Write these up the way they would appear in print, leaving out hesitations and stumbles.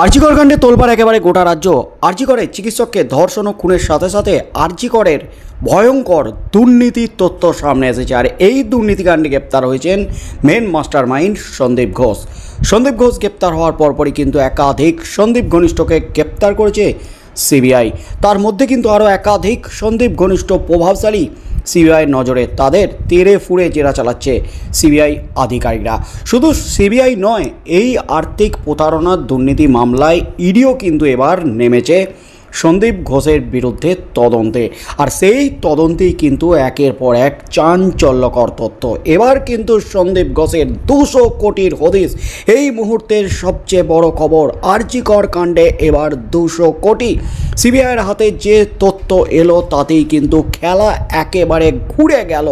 আরজিকর কাণ্ডে তোলপাড় একেবারে গোটা রাজ্য। আরজিকরে চিকিৎসককে ধর্ষণ ও খুনের সাথে সাথে আরজিকরের ভয়ঙ্কর দুর্নীতির তথ্য সামনে এসেছে। আর এই দুর্নীতিকাণ্ডে গ্রেপ্তার হয়েছেন main master mind Sandip Ghosh. Sandip Ghosh গ্রেপ্তার হওয়ার পরপরই কিন্তু একাধিক সন্দীপ ঘনিষ্ঠকে গ্রেপ্তার করেছে সিবিআই। তার মধ্যে কিন্তু আরও একাধিক সন্দীপ ঘনিষ্ঠ প্রভাবশালী সিবিআইয়ের নজরে, তাদের তেড়ে ফুঁড়ে জেরা চালাচ্ছে সিবিআই আধিকারিকরা। শুধু সিবিআই নয়, এই আর্থিক প্রতারণার দুর্নীতি মামলায় ইডিও কিন্তু এবার নেমেছে সন্দীপ ঘোষের বিরুদ্ধে তদন্তে। আর সেই তদন্তেই কিন্তু একের পর এক চাঞ্চল্যকর তথ্য। এবার কিন্তু সন্দীপ ঘোষের 200 কোটির হদিশ। এই মুহূর্তের সবচেয়ে বড় খবর, আরজিকর কাণ্ডে এবার 200 কোটি। সিবিআইয়ের হাতে যে তথ্য এলো তাতেই কিন্তু খেলা একেবারে ঘুরে গেল।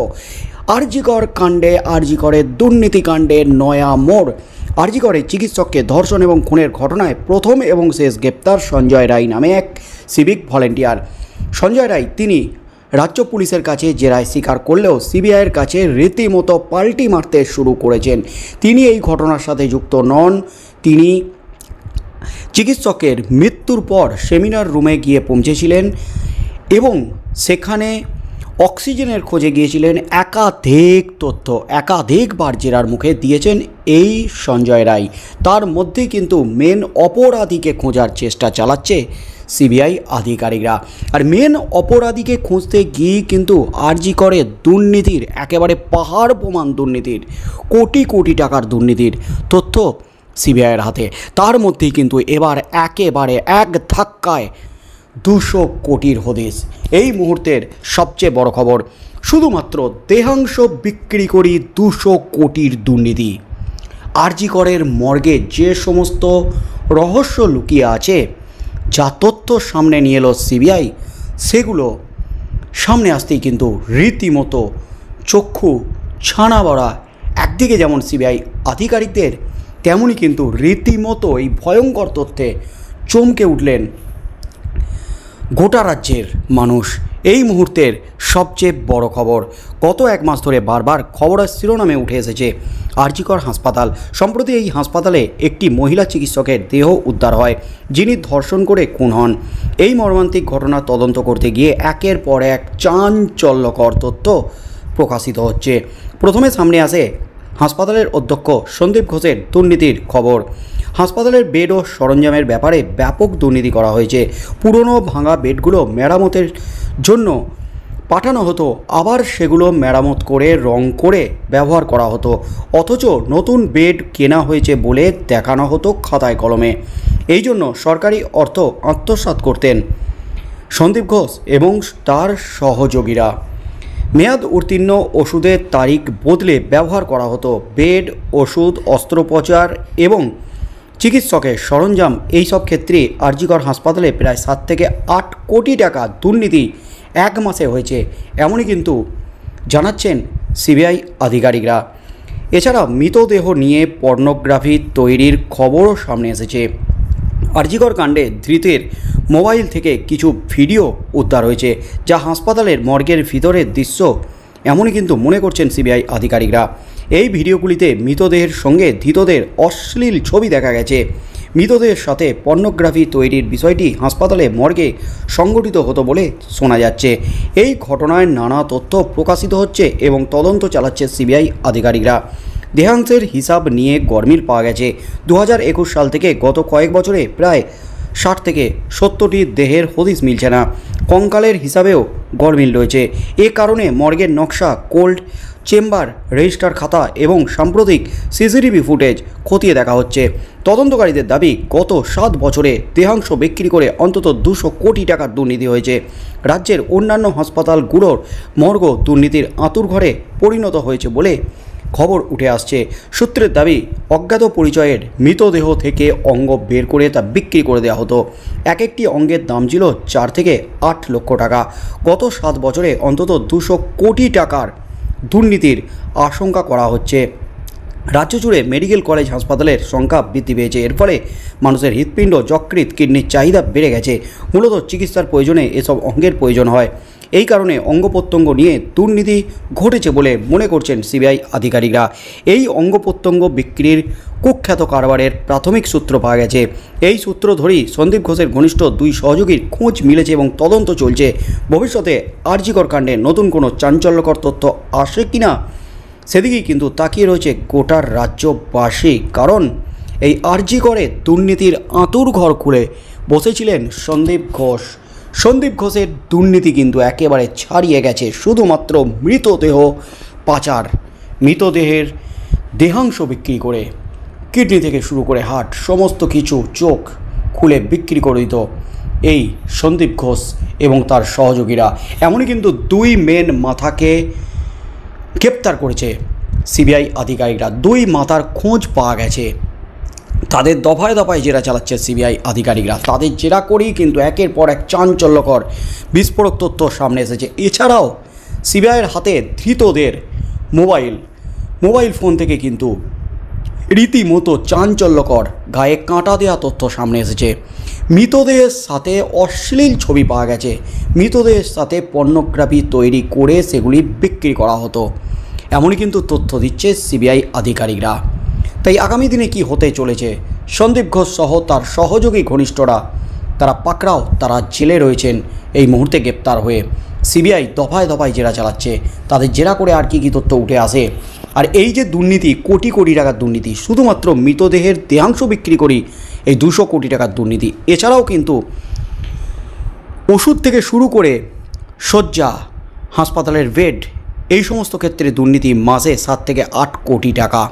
আরজিকর কাণ্ডে, আরজিকরের দুর্নীতিকাণ্ডে নয়া মোড়। আরজিকরে চিকিৎসককে ধর্ষণ এবং খুনের ঘটনায় প্রথম এবং শেষ গ্রেপ্তার সঞ্জয় রায় নামে এক সিভিক ভলেন্টিয়ার। সঞ্জয় রায় তিনি রাজ্য পুলিশের কাছে জেরায় স্বীকার করলেও সিবিআইয়ের কাছে রীতিমতো পাল্টি মারতে শুরু করেছেন। তিনি এই ঘটনার সাথে যুক্ত নন। তিনি চিকিৎসকের মৃত্যুর পর সেমিনার রুমে গিয়ে পৌঁছেছিলেন এবং সেখানে অক্সিজেনের খোঁজে গিয়েছিলেন। একাধিক তথ্য একাধিকবার জেরার মুখে দিয়েছেন এই সঞ্জয় রায়। তার মধ্যে কিন্তু মেন অপরাধীকে খোঁজার চেষ্টা চালাচ্ছে সিবিআই আধিকারিকরা। আর মেন অপরাধীকে খুঁজতে গিয়ে কিন্তু আরজিকরে দুর্নীতির একেবারে পাহাড় প্রমাণ দুর্নীতির, কোটি কোটি টাকার দুর্নীতির তথ্য সিবিআইয়ের হাতে। তার মধ্যেই কিন্তু এবার একেবারে এক ধাক্কায় 200 কোটির হদিশ। এই মুহূর্তের সবচেয়ে বড় খবর, শুধুমাত্র দেহাংশ বিক্রি করি 200 কোটির দুর্নীতি। আরজিকরের মর্গে যে সমস্ত রহস্য লুকিয়ে আছে, যা তথ্য সামনে নিয়ে এলো সিবিআই, সেগুলো সামনে আসতেই কিন্তু রীতিমতো চক্ষু ছানা বড়া। একদিকে যেমন সিবিআই আধিকারিকদের, তেমনই কিন্তু রীতিমতো এই ভয়ঙ্কর তথ্যে চমকে উঠলেন গোটা রাজ্যের মানুষ। এই মুহূর্তের সবচেয়ে বড় খবর, গত এক মাস ধরে বারবার খবরের শিরোনামে উঠে এসেছে আরজিকর হাসপাতাল। সম্প্রতি এই হাসপাতালে একটি মহিলা চিকিৎসকের দেহ উদ্ধার হয়, যিনি ধর্ষণ করে খুন হন। এই মর্মান্তিক ঘটনা তদন্ত করতে গিয়ে একের পর এক চাঞ্চল্যকর তথ্য প্রকাশিত হচ্ছে। প্রথমে সামনে আসে হাসপাতালের অধ্যক্ষ সন্দীপ ঘোষের দুর্নীতির খবর। হাসপাতালের বেড ও সরঞ্জামের ব্যাপারে ব্যাপক দুর্নীতি করা হয়েছে। পুরনো ভাঙা বেডগুলো মেরামতের জন্য পাঠানো হতো, আবার সেগুলো মেরামত করে রং করে ব্যবহার করা হতো, অথচ নতুন বেড কেনা হয়েছে বলে দেখানো হতো খাতায় কলমে। এই জন্য সরকারি অর্থ আত্মসাৎ করতেন সন্দীপ ঘোষ এবং তার সহযোগীরা। মেয়াদ উত্তীর্ণ ওষুধের তারিখ বদলে ব্যবহার করা হতো। বেড, ওষুধ, অস্ত্রোপচার এবং চিকিৎসকের সরঞ্জাম, এইসব ক্ষেত্রে আরজিকর হাসপাতালে প্রায় 7 থেকে 8 কোটি টাকা দুর্নীতি এক মাসে হয়েছে, এমনই কিন্তু জানাচ্ছেন সিবিআই আধিকারিকরা। এছাড়া মৃতদেহ নিয়ে পর্নোগ্রাফি তৈরির খবরও সামনে এসেছে। আরজিকর কাণ্ডে ধৃতের মোবাইল থেকে কিছু ভিডিও উদ্ধার হয়েছে, যা হাসপাতালের মর্গের ভিতরের দৃশ্য এমনই কিন্তু মনে করছেন সিবিআই আধিকারিকরা। এই ভিডিওগুলিতে মৃতদেহের সঙ্গে ধৃতদের অশ্লীল ছবি দেখা গেছে। মৃতদেহের সাথে পর্নোগ্রাফি তৈরির বিষয়টি হাসপাতালে মর্গে সংগঠিত হতো বলে শোনা যাচ্ছে। এই ঘটনায় নানা তথ্য প্রকাশিত হচ্ছে এবং তদন্ত চালাচ্ছে সিবিআই আধিকারিকরা। দেহাংশের হিসাব নিয়ে গরমিল পাওয়া গেছে। 2021 সাল থেকে গত কয়েক বছরে প্রায় 60 থেকে 70টি দেহের হদিশ মিলছে না। কঙ্কালের হিসাবেও গরমিল রয়েছে। এ কারণে মর্গের নকশা, কোল্ড চেম্বার, রেজিস্টার খাতা এবং সাম্প্রতিক সিসিটিভি ফুটেজ খতিয়ে দেখা হচ্ছে। তদন্তকারীদের দাবি, গত 7 বছরে দেহাংশ বিক্রি করে অন্তত 200 কোটি টাকার দুর্নীতি হয়েছে। রাজ্যের অন্যান্য হাসপাতালগুলোর মর্গ দুর্নীতির আঁতুড়ঘরে পরিণত হয়েছে বলে খবর উঠে আসছে। সূত্রের দাবি, অজ্ঞাত পরিচয়ের মৃতদেহ থেকে অঙ্গ বের করে তা বিক্রি করে দেওয়া হতো। এক একটি অঙ্গের দাম ছিল 4 থেকে 8 লক্ষ টাকা। গত 7 বছরে অন্তত 200 কোটি টাকার দুর্নীতির আশঙ্কা করা হচ্ছে। রাজ্য জুড়ে মেডিকেল কলেজ হাসপাতালের সংখ্যা বৃদ্ধি পেয়েছে। এর ফলে মানুষের হৃৎপিণ্ড, যকৃৎ, কিডনির চাহিদা বেড়ে গেছে। মূলত চিকিৎসার প্রয়োজনে এসব অঙ্গের প্রয়োজন হয়। এই কারণে অঙ্গপ্রত্যঙ্গ নিয়ে দুর্নীতি ঘটেছে বলে মনে করছেন সিবিআই আধিকারিকরা। এই অঙ্গপ্রত্যঙ্গ বিক্রির কুখ্যাত কারবারের প্রাথমিক সূত্র পাওয়া গেছে। এই সূত্র ধরেই সন্দীপ ঘোষের ঘনিষ্ঠ দুই সহযোগীর খোঁজ মিলেছে এবং তদন্ত চলছে। ভবিষ্যতে আরজিকর কাণ্ডে নতুন কোনো চাঞ্চল্যকর তথ্য আসে কিনা সেদিকেই কিন্তু তাকিয়ে রয়েছে গোটার রাজ্যবাসী। কারণ এই আরজিকরে দুর্নীতির আঁতুর ঘর খুলে বসেছিলেন সন্দীপ ঘোষ। সন্দীপ ঘোষের দুর্নীতি কিন্তু একেবারে ছাড়িয়ে গেছে। শুধুমাত্র মৃতদেহ পাচার, মৃতদেহের দেহাংশ বিক্রি করে, কিডনি থেকে শুরু করে হার্ট সমস্ত কিছু চোখ খুলে বিক্রি করে দিত এই সন্দীপ ঘোষ এবং তার সহযোগীরা। এমনই কিন্তু দুই মেন মাথাকে গ্রেপ্তার করেছে সিবিআই আধিকারিকরা। দুই মাথার খোঁজ পাওয়া গেছে। তাদের দফায় দফায় জেরা চালাচ্ছে সিবিআই আধিকারিকরা। তাদের জেরা করেই কিন্তু একের পর এক চাঞ্চল্যকর বিস্ফোরক তথ্য সামনে এসেছে। এছাড়াও সিবিআইয়ের হাতে ধৃতদের মোবাইল ফোন থেকে কিন্তু রীতিমতো চাঞ্চল্যকর, গায়ে কাঁটা দেওয়া তথ্য সামনে এসেছে। মৃতদেহের সাথে অশ্লীল ছবি পাওয়া গেছে। মৃতদেহের সাথে পর্নোগ্রাফি তৈরি করে সেগুলি বিক্রি করা হতো, এমনই কিন্তু তথ্য দিচ্ছে সিবিআই আধিকারিকরা। তাই আগামী দিনে কি হতে চলেছে, সন্দীপ ঘোষ সহ তার সহযোগী ঘনিষ্ঠরা তারা পাকড়াও, তারা জেলে রয়েছেন এই মুহূর্তে গ্রেপ্তার হয়ে। সিবিআই দফায় দফায় জেরা চালাচ্ছে। তাদের জেরা করে আর কি তথ্য উঠে আসে। আর এই যে দুর্নীতি, কোটি কোটি টাকার দুর্নীতি, শুধুমাত্র মৃতদেহের দেহাংশ বিক্রি করি এই 200 কোটি টাকার দুর্নীতি। এছাড়াও কিন্তু ওষুধ থেকে শুরু করে শয্যা, হাসপাতালের বেড, এই সমস্ত ক্ষেত্রে দুর্নীতি মাসে 7 থেকে 8 কোটি টাকা।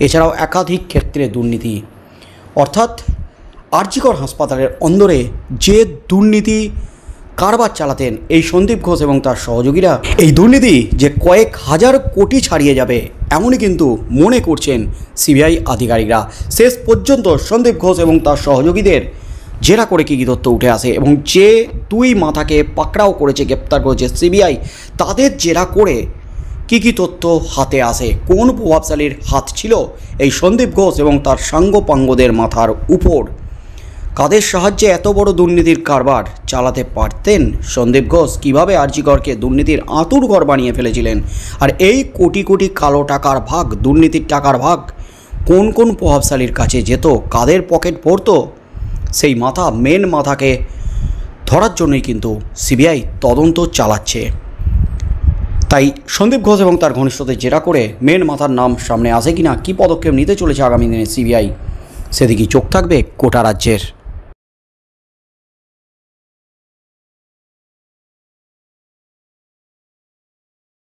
এছাড়াও একাধিক ক্ষেত্রে দুর্নীতি, অর্থাৎ আরজিকর হাসপাতালের অন্দরে যে দুর্নীতি কারবার চালাতেন এই সন্দীপ ঘোষ এবং তার সহযোগীরা, এই দুর্নীতি যে কয়েক হাজার কোটি ছাড়িয়ে যাবে এমনই কিন্তু মনে করছেন সিবিআই আধিকারিকরা। শেষ পর্যন্ত সন্দীপ ঘোষ এবং তার সহযোগীদের জেরা করে কী তথ্য উঠে আসে এবং যে দুই মাথাকে পাকড়াও করেছে, গ্রেপ্তার করেছে সিবিআই, তাদের জেরা করে কী তথ্য হাতে আসে, কোন প্রভাবশালীর হাত ছিল এই সন্দীপ ঘোষ এবং তার সাঙ্গপাঙ্গদের মাথার উপর, কাদের সাহায্যে এত বড় দুর্নীতির কারবার চালাতে পারতেন সন্দীপ ঘোষ, কীভাবে আরজিকরকে দুর্নীতির আঁতুড়ঘর বানিয়ে ফেলেছিলেন। আর এই কোটি কোটি কালো টাকার ভাগ, দুর্নীতির টাকার ভাগ কোন কোন প্রভাবশালীর কাছে যেত, কাদের পকেট পড়তো, সেই মেন মাথাকে ধরার জন্যই কিন্তু সিবিআই তদন্ত চালাচ্ছে। তাই সন্দীপ ঘোষ এবং তার ঘনিষ্ঠদের জেরা করে মেন মাথার নাম সামনে আসে কিনা, কী পদক্ষেপ নিতে চলেছে আগামী দিনে সিবিআই, সেদিকেই চোখ থাকবে গোটা রাজ্যের।